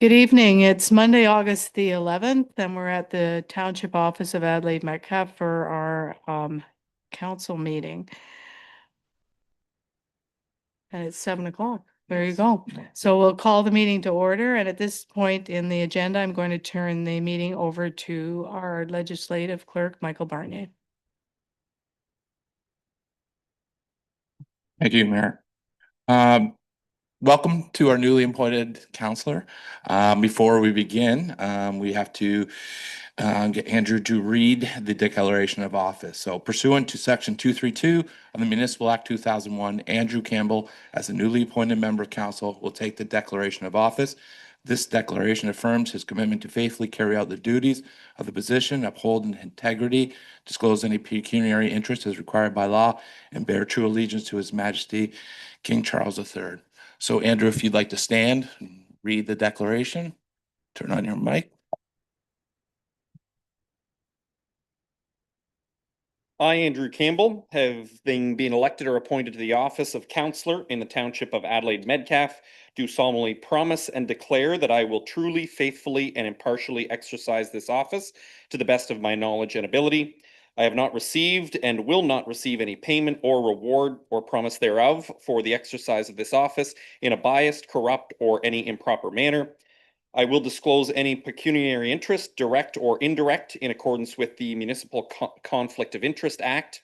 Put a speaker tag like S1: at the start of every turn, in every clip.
S1: Good evening. It's Monday, August the 11th, and we're at the Township Office of Adelaide Metcalfe for our council meeting. And it's 7 o'clock. There you go. So we'll call the meeting to order. And at this point in the agenda, I'm going to turn the meeting over to our legislative clerk, Michael Barnier.
S2: Thank you, Mayor. Welcome to our newly appointed counselor. Before we begin, we have to get Andrew to read the declaration of office. So pursuant to Section 232 of the Municipal Act 2001, Andrew Campbell, as a newly appointed member of council, will take the declaration of office. This declaration affirms his commitment to faithfully carry out the duties of the position, uphold integrity, disclose any pecuniary interest as required by law, and bear true allegiance to His Majesty, King Charles III. So, Andrew, if you'd like to stand and read the declaration, turn on your mic.
S3: I, Andrew Campbell, having been elected or appointed to the office of councillor in the township of Adelaide Metcalfe, do solemnly promise and declare that I will truly, faithfully, and impartially exercise this office to the best of my knowledge and ability. I have not received and will not receive any payment or reward or promise thereof for the exercise of this office in a biased, corrupt, or any improper manner. I will disclose any pecuniary interest, direct or indirect, in accordance with the Municipal Conflict of Interest Act.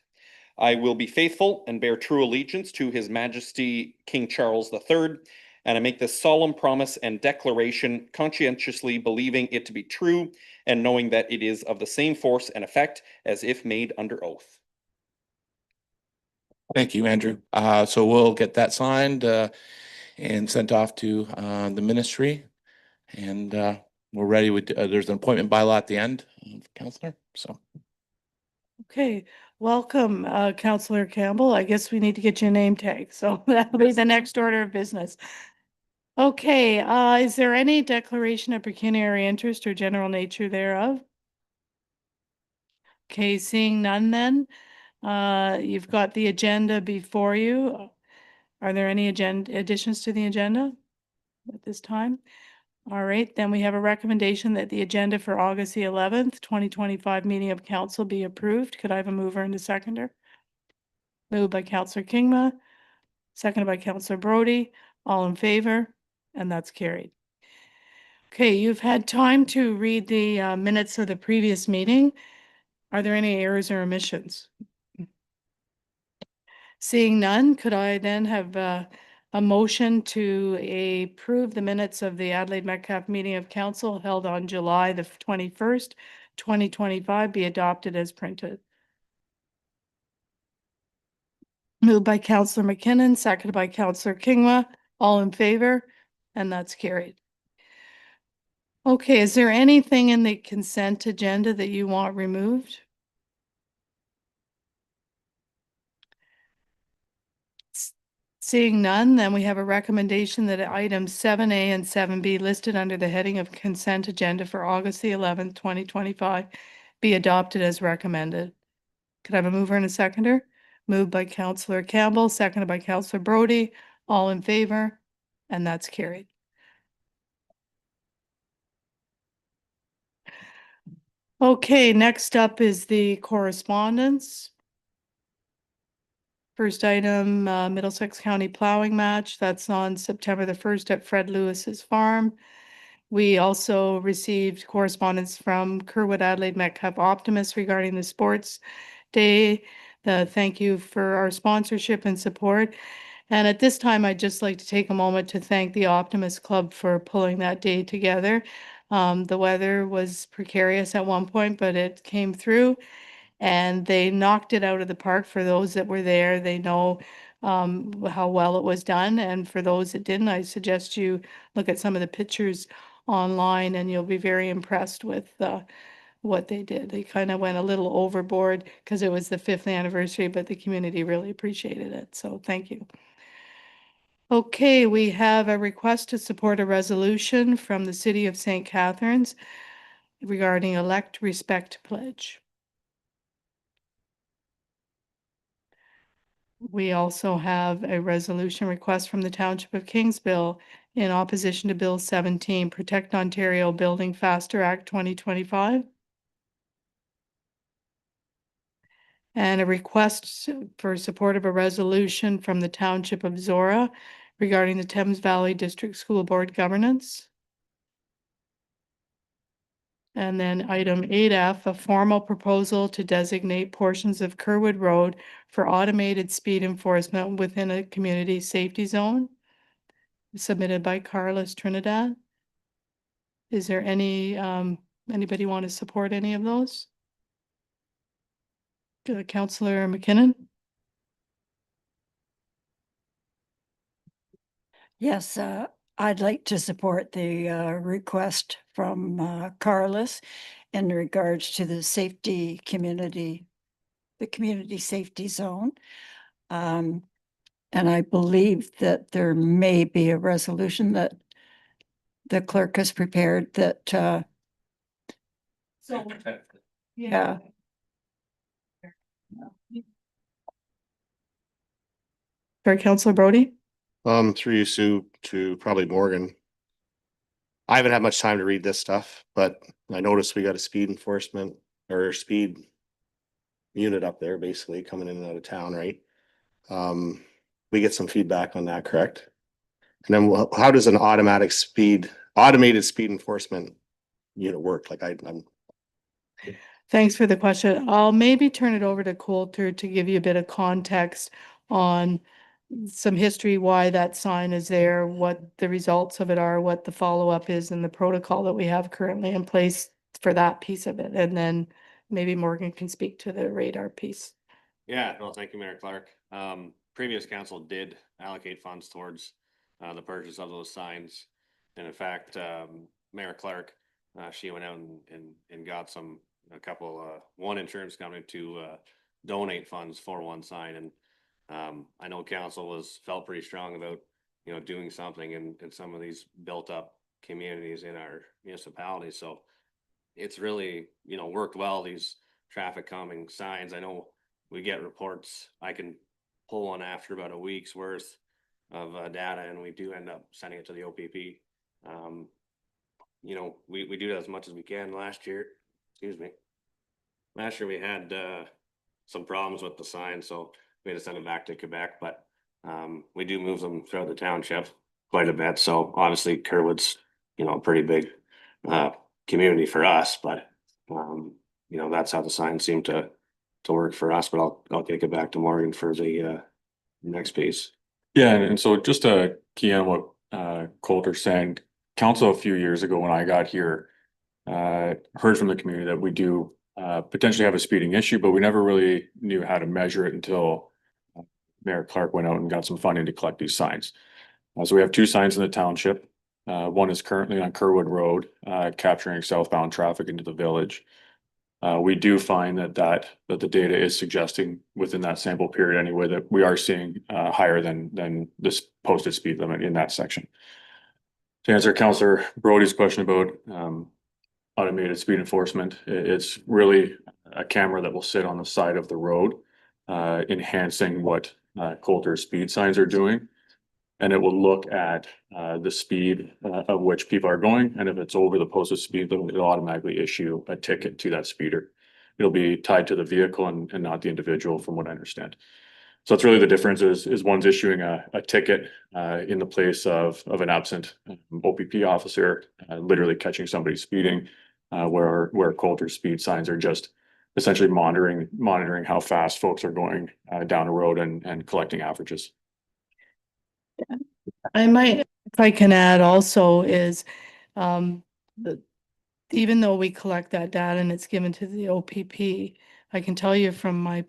S3: I will be faithful and bear true allegiance to His Majesty King Charles III, and I make this solemn promise and declaration conscientiously believing it to be true and knowing that it is of the same force and effect as if made under oath.
S2: Thank you, Andrew. So we'll get that signed and sent off to the ministry. And we're ready with, there's an appointment bylaw at the end, Counselor, so.
S1: Okay, welcome, Councillor Campbell. I guess we need to get your name tag, so that'll be the next order of business. Okay, is there any declaration of pecuniary interest or general nature thereof? Okay, seeing none then, you've got the agenda before you. Are there any additions to the agenda at this time? All right, then we have a recommendation that the agenda for August the 11th, 2025 meeting of council be approved. Could I have a mover and a seconder? Moved by Councillor Kingma, seconded by Councillor Brody. All in favor? And that's carried. Okay, you've had time to read the minutes of the previous meeting. Are there any errors or omissions? Seeing none, could I then have a motion to approve the minutes of the Adelaide Metcalfe meeting of council held on July the 21st, 2025 be adopted as printed? Moved by Councillor McKinnon, seconded by Councillor Kingma. All in favor? And that's carried. Okay, is there anything in the consent agenda that you want removed? Seeing none, then we have a recommendation that items 7A and 7B listed under the heading of consent agenda for August the 11th, 2025 be adopted as recommended. Could I have a mover and a seconder? Moved by Councillor Campbell, seconded by Councillor Brody. All in favor? And that's carried. Okay, next up is the correspondence. First item, Middlesex County plowing match. That's on September the 1st at Fred Lewis's farm. We also received correspondence from Kerwood Adelaide Metcalfe Optimist regarding the sports day. Thank you for our sponsorship and support. And at this time, I'd just like to take a moment to thank the Optimist Club for pulling that day together. The weather was precarious at one point, but it came through and they knocked it out of the park. For those that were there, they know how well it was done. And for those that didn't, I suggest you look at some of the pictures online and you'll be very impressed with what they did. They kind of went a little overboard because it was the 5th anniversary, but the community really appreciated it. So thank you. Okay, we have a request to support a resolution from the City of St. Catharines regarding Elect Respect Pledge. We also have a resolution request from the Township of Kingsville in opposition to Bill 17, Protect Ontario Building Faster Act 2025. And a request for support of a resolution from the Township of Zora regarding the Thames Valley District School Board governance. And then item 8F, a formal proposal to designate portions of Kerwood Road for automated speed enforcement within a community safety zone, submitted by Carlos Trinidad. Is there anybody want to support any of those? Councillor McKinnon?
S4: Yes, I'd like to support the request from Carlos in regards to the community safety zone. And I believe that there may be a resolution that the clerk has prepared that, yeah.
S1: For Councillor Brody?
S5: Through you, Sue, to probably Morgan. I haven't had much time to read this stuff, but I noticed we got a speed enforcement or speed unit up there basically coming in and out of town, right? We get some feedback on that, correct? And then how does an automated speed enforcement unit work? Like I'm
S1: Thanks for the question. I'll maybe turn it over to Coulter to give you a bit of context on some history, why that sign is there, what the results of it are, what the follow-up is, and the protocol that we have currently in place for that piece of it. And then maybe Morgan can speak to the radar piece.
S6: Yeah, well, thank you, Mayor Clark. Previous council did allocate funds towards the purchase of those signs. And in fact, Mayor Clark, she went out and got one insurance company to donate funds for one sign. And I know council felt pretty strong about, doing something in some of these built up communities in our municipality. So it's really, worked well, these traffic calming signs. I know we get reports. I can pull one after about a week's worth of data, and we do end up sending it to the OPP. We do that as much as we can. Last year we had some problems with the sign, so we had to send it back to Quebec, but we do move them throughout the township quite a bit. So obviously Kerwood's, a pretty big community for us, but that's how the signs seem to work for us. But I'll kick it back to Morgan for the next piece.
S7: Yeah, and so just to key on what Coulter's saying, council a few years ago when I got here, heard from the community that we do potentially have a speeding issue, but we never really knew how to measure it until Mayor Clark went out and got some funding to collect these signs. So we have two signs in the township. One is currently on Kerwood Road, capturing southbound traffic into the village. We do find that the data is suggesting within that sample period anyway, that we are seeing higher than this posted speed limit in that section. To answer Councillor Brody's question about automated speed enforcement, it's really a camera that will sit on the side of the road, enhancing what Coulter's speed signs are doing. And it will look at the speed of which people are going. And if it's over the posted speed limit, it'll automatically issue a ticket to that speeder. It'll be tied to the vehicle and not the individual, from what I understand. So that's really the difference is one's issuing a ticket in the place of an absent OPP officer, literally catching somebody speeding, where Coulter's speed signs are just essentially monitoring how fast folks are going down the road and collecting averages.
S1: I might, if I can add also is, even though we collect that data and it's given to the OPP, I can tell you from my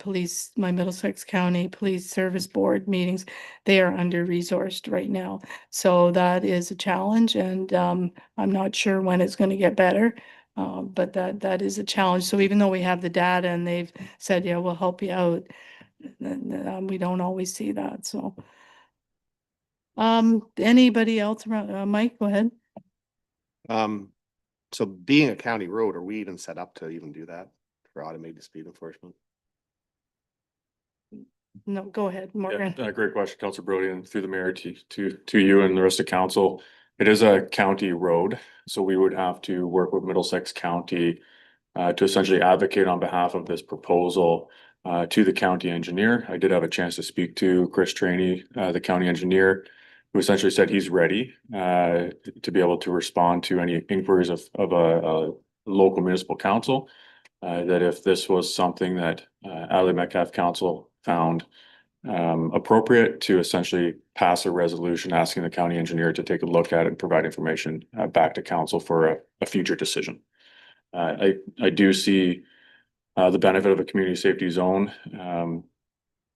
S1: Middlesex County Police Service Board meetings, they are under-resourced right now. So that is a challenge, and I'm not sure when it's going to get better, but that is a challenge. So even though we have the data and they've said, yeah, we'll help you out, we don't always see that, so. Anybody else around? Mike, go ahead.
S5: So being a county road, are we even set up to even do that for automated speed enforcement?
S1: No, go ahead, Morgan.
S7: Great question, Councilor Brody, and through the mayor to you and the rest of council. It is a county road, so we would have to work with Middlesex County to essentially advocate on behalf of this proposal to the county engineer. I did have a chance to speak to Chris Trainey, the county engineer, who essentially said he's ready to be able to respond to any inquiries of a local municipal council. That if this was something that Adelaide Metcalfe Council found appropriate, to essentially pass a resolution asking the county engineer to take a look at it and provide information back to council for a future decision. I do see the benefit of a community safety zone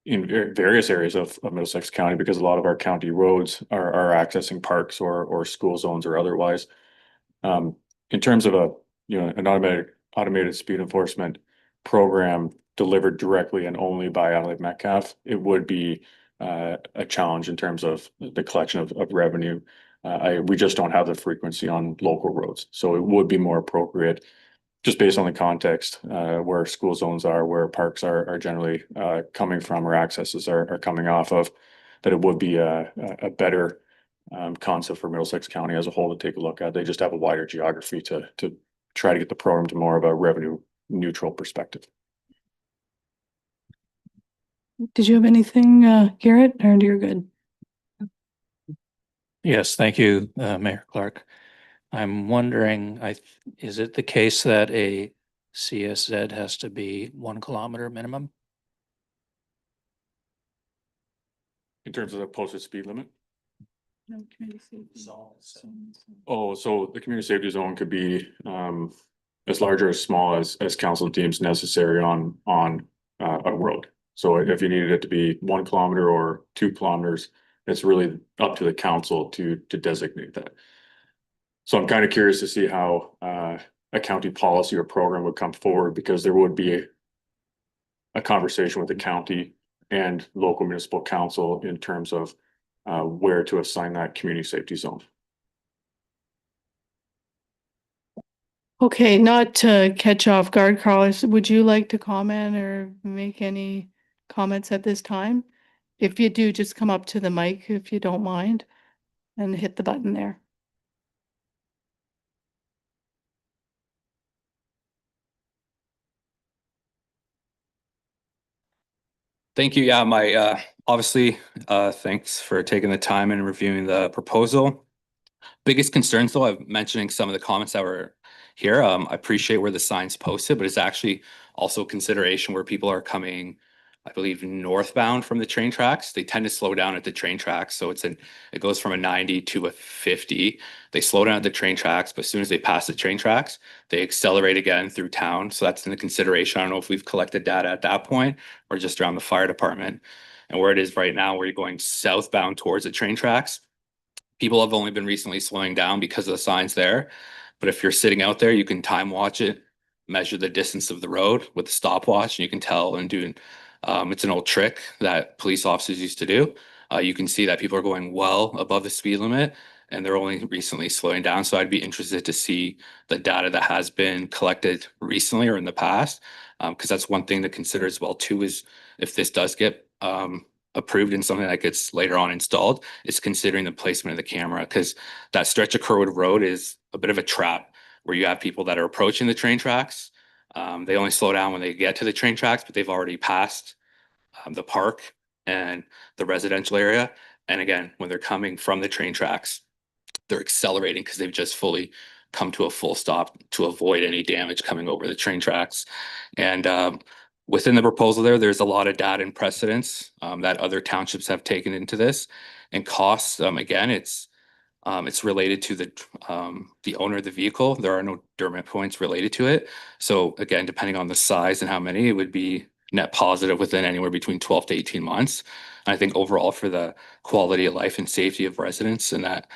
S7: in various areas of Middlesex County, because a lot of our county roads are accessing parks or school zones or otherwise. In terms of an automated speed enforcement program delivered directly and only by Adelaide Metcalfe, it would be a challenge in terms of the collection of revenue. We just don't have the frequency on local roads, so it would be more appropriate, just based on the context, where school zones are, where parks are generally coming from, or accesses are coming off of, that it would be a better concept for Middlesex County as a whole to take a look at. They just have a wider geography to try to get the program to more of a revenue neutral perspective.
S1: Did you have anything, Garrett, or you're good?
S8: Yes, thank you, Mayor Clark. I'm wondering, is it the case that a CSZ has to be 1 kilometer minimum?
S7: In terms of the posted speed limit?
S1: No, community safety.
S7: Oh, so the community safety zone could be as large or as small as council deems necessary on a road. So if you needed it to be 1 kilometer or 2 kilometers, it's really up to the council to designate that. So I'm kind of curious to see how a county policy or program would come forward, because there would be a conversation with the county and local municipal council in terms of where to assign that community safety zone.
S1: Okay, not to catch off guard, Carlos, would you like to comment or make any comments at this time? If you do, just come up to the mic if you don't mind and hit the button there.
S9: Thank you. Yeah, obviously, thanks for taking the time and reviewing the proposal. Biggest concerns, though, I'm mentioning some of the comments that were here. I appreciate where the sign's posted, but it's actually also consideration where people are coming, I believe, northbound from the train tracks. They tend to slow down at the train tracks. So it goes from a 90 to a 50. They slow down at the train tracks, but as soon as they pass the train tracks, they accelerate again through town. So that's in the consideration. I don't know if we've collected data at that point or just around the fire department. And where it is right now, where you're going southbound towards the train tracks, people have only been recently slowing down because of the signs there. But if you're sitting out there, you can time watch it, measure the distance of the road with a stopwatch, and you can tell and do. It's an old trick that police officers used to do. You can see that people are going well above the speed limit, and they're only recently slowing down. So I'd be interested to see the data that has been collected recently or in the past, because that's one thing to consider as well too, is if this does get approved and something that gets later on installed, is considering the placement of the camera, because that stretch of Kerwood Road is a bit of a trap where you have people that are approaching the train tracks. They only slow down when they get to the train tracks, but they've already passed the park and the residential area. And again, when they're coming from the train tracks, they're accelerating because they've just fully come to a full stop to avoid any damage coming over the train tracks. And within the proposal there's a lot of data and precedents that other townships have taken into this. And costs, again, it's related to the owner of the vehicle. There are no Dermot points related to it. So again, depending on the size and how many, it would be net positive within anywhere between 12 to 18 months. And I think overall, for the quality of life and safety of residents in that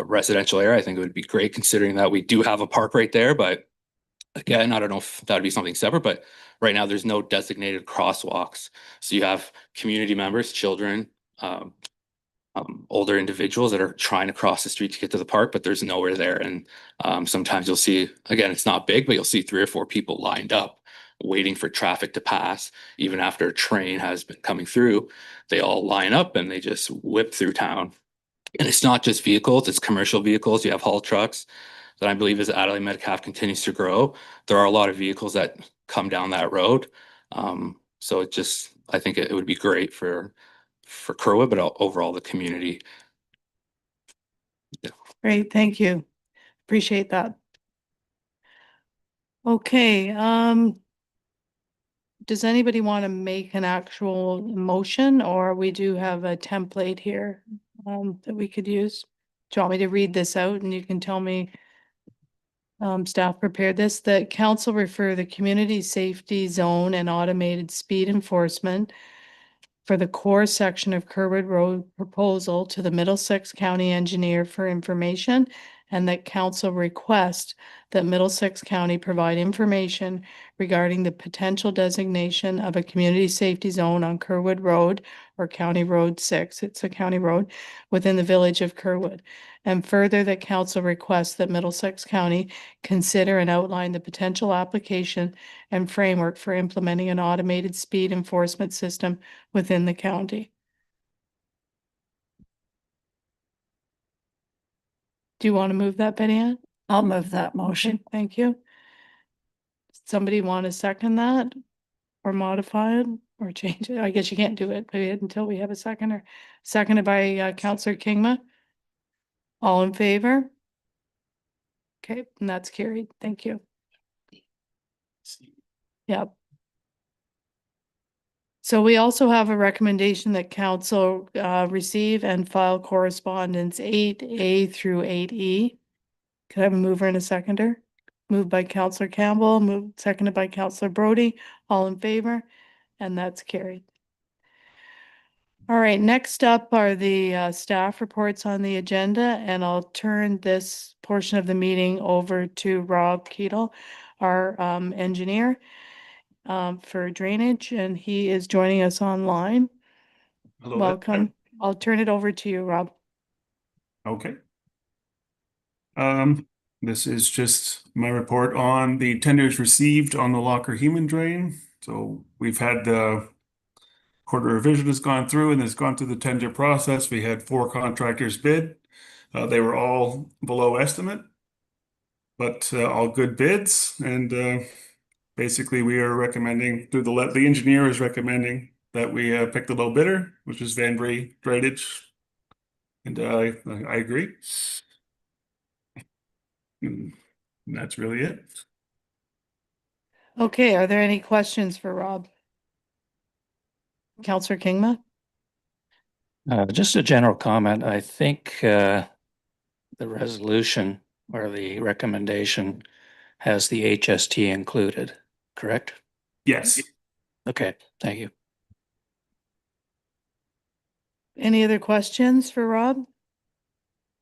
S9: residential area, I think it would be great, considering that we do have a park right there. But again, I don't know if that would be something separate, but right now there's no designated crosswalks. So you have community members, children, older individuals that are trying to cross the street to get to the park, but there's nowhere there. And sometimes you'll see, again, it's not big, but you'll see 3 or 4 people lined up waiting for traffic to pass. Even after a train has been coming through, they all line up and they just whip through town. And it's not just vehicles, it's commercial vehicles. You have haul trucks that I believe as Adelaide Metcalfe continues to grow, there are a lot of vehicles that come down that road. So it just, I think it would be great for Kerwood, but overall the community.
S1: Great, thank you. Appreciate that. Okay, does anybody want to make an actual motion, or we do have a template here that we could use? Do you want me to read this out and you can tell me staff prepared this, that council refer the community safety zone and automated speed enforcement for the core section of Kerwood Road proposal to the Middlesex County Engineer for information, and that council request that Middlesex County provide information regarding the potential designation of a community safety zone on Kerwood Road or County Road 6, it's a county road, within the village of Kerwood. And further, that council requests that Middlesex County consider and outline the potential application and framework for implementing an automated speed enforcement system within the county. Do you want to move that, Betty Ann?
S4: I'll move that motion.
S1: Okay, thank you. Somebody want to second that or modify it or change it? I guess you can't do it until we have a seconder. Seconded by Councillor Kingma. All in favor? Okay, and that's carried. Thank you. Yep. So we also have a recommendation that council receive and file correspondence 8A through 8E. Could I have a mover and a seconder? Moved by Councillor Campbell, seconded by Councillor Brody. All in favor? And that's carried. All right, next up are the staff reports on the agenda, and I'll turn this portion of the meeting over to Rob Keatle, our engineer for drainage, and he is joining us online.
S10: Hello.
S1: Welcome. I'll turn it over to you, Rob.
S10: Okay. This is just my report on the tenders received on the Locker Human Drain. So we've had the quarter revision has gone through and has gone through the tender process. We had 4 contractors bid. They were all below estimate, but all good bids. And basically we are recommending through the engineer is recommending that we pick the low bidder, which is Van Bree Drainage. And I agree. And that's really it.
S1: Okay, are there any questions for Rob? Councillor Kingma?
S8: Just a general comment. I think the resolution or the recommendation has the HST included, correct?
S10: Yes.
S8: Okay, thank you.
S1: Any other questions for Rob?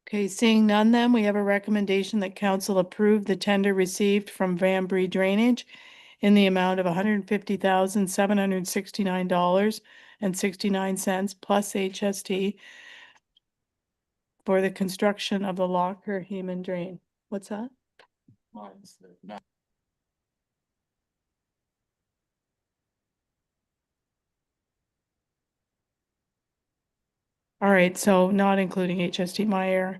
S1: Okay, seeing none, then we have a recommendation that council approve the tender received from Van Bree Drainage in the amount of $150,769.69 plus HST for the construction of the Locker Human Drain. What's that? All right, so not including HST, my error.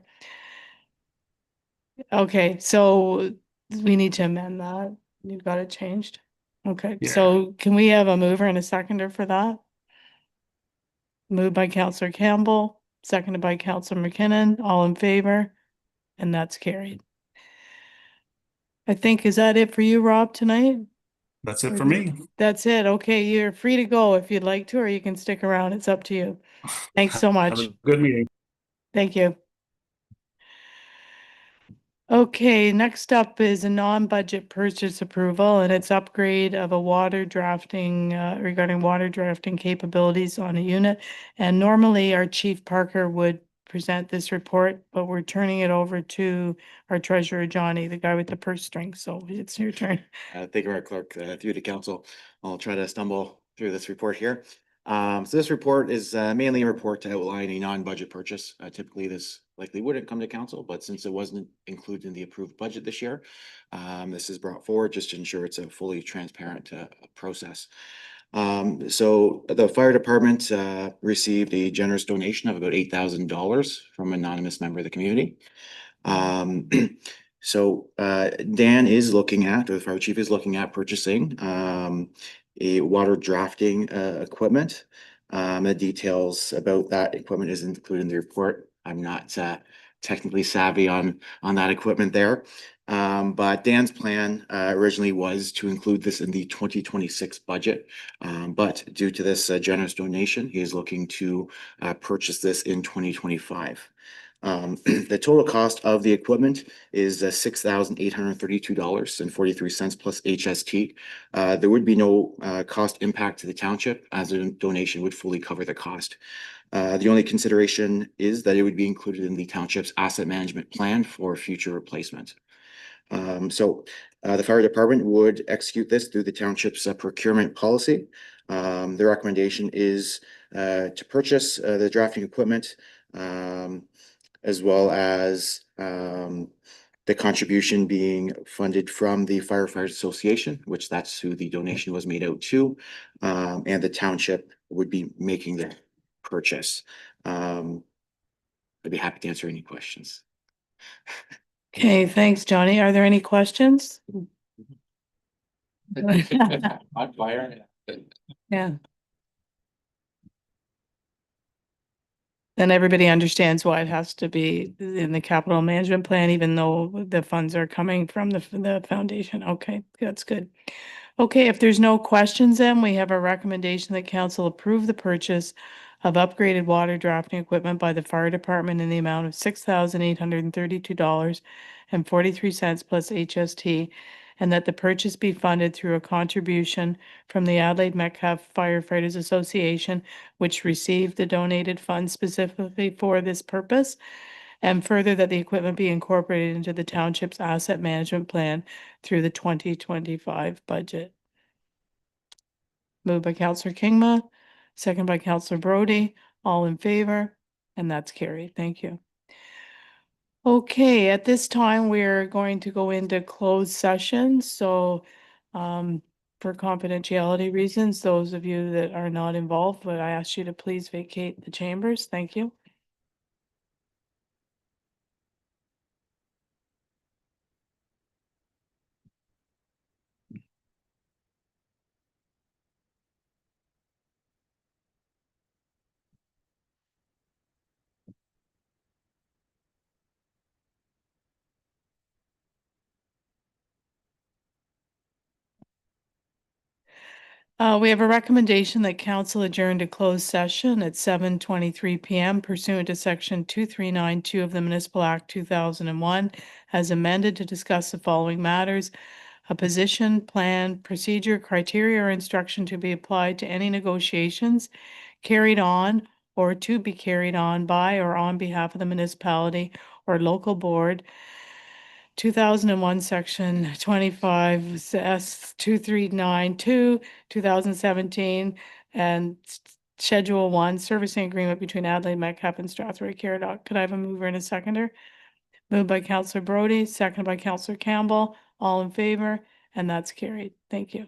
S1: Okay, so we need to amend that. You've got it changed. Okay,
S10: Yeah.
S1: so can we have a mover and a seconder for that? Moved by Councillor Campbell, seconded by Councillor McKinnon, all in favor, and that's carried. I think, is that it for you, Rob, tonight?
S10: That's it for me.
S1: That's it. Okay, you're free to go if you'd like to, or you can stick around. It's up to you. Thanks so
S10: Have
S1: much.
S10: a good meeting.
S1: Thank you. Okay, next up is a non-budget purchase approval, and it's upgrade of a water drafting, regarding water drafting capabilities on a unit. And normally our Chief Parker would present this report, but we're turning it over to our treasurer, Johnny, the guy with the purse strings. So it's your turn.
S11: Thank you, Mayor Clerk. Through the council, I'll try to stumble through this report here. So this report is mainly a report to outline a non-budget purchase. Typically, this likely wouldn't come to council, but since it wasn't included in the approved budget this year, this is brought forward just to ensure it's a fully transparent process. So the fire department received a generous donation of about $8,000 from an anonymous member of the community. So Dan is looking at, or the fire chief is looking at purchasing a water drafting equipment. The details about that equipment is included in the report. I'm not technically savvy on that equipment there. But Dan's plan originally was to include this in the 2026 budget. But due to this generous donation, he is looking to purchase this in 2025. The total cost of the equipment is $6,832.43 plus HST. There would be no cost impact to the township, as the donation would fully cover the cost. The only consideration is that it would be included in the township's asset management plan for future replacement. So the fire department would execute this through the township's procurement policy. The recommendation is to purchase the drafting equipment, as well as the contribution being funded from the Firefighters Association, which that's who the donation was made out to, and the township would be making the purchase. I'd be happy to answer any questions.
S1: Okay, thanks, Johnny. Are there any questions?
S2: On fire.
S1: Yeah. And everybody understands why it has to be in the capital management plan, even though the funds are coming from the foundation. Okay, that's good. Okay, if there's no questions, then we have a recommendation that council approve the purchase of upgraded water drafting equipment by the fire department in the amount of $6,832.43 plus HST, and that the purchase be funded through a contribution from the Adelaide Metcalfe Firefighters Association, which received the donated funds specifically for this purpose, and further that the equipment be incorporated into the township's asset management plan through the 2025 budget. Moved by Councillor Kingma, second by Councillor Brody, all in favor, and that's carried. Thank you. Okay, at this time, we're going to go into closed session, so for confidentiality reasons, those of you that are not involved, but I ask you to please vacate the chambers. Thank you. We have a recommendation that council adjourn to closed session at 7:23 PM pursuant to section 2392 of the Municipal Act 2001 as amended to discuss the following matters: a position, plan, procedure, criteria, or instruction to be applied to any negotiations carried on or to be carried on by or on behalf of the municipality or local board, 2001, section 25 S 2392, 2017, and Schedule 1, servicing agreement between Adelaide Metcalfe and Strathroy Caradoc. Could I have a mover and a seconder? Moved by Councillor Brody, seconded by Councillor Campbell. All in favor, and that's carried. Thank you.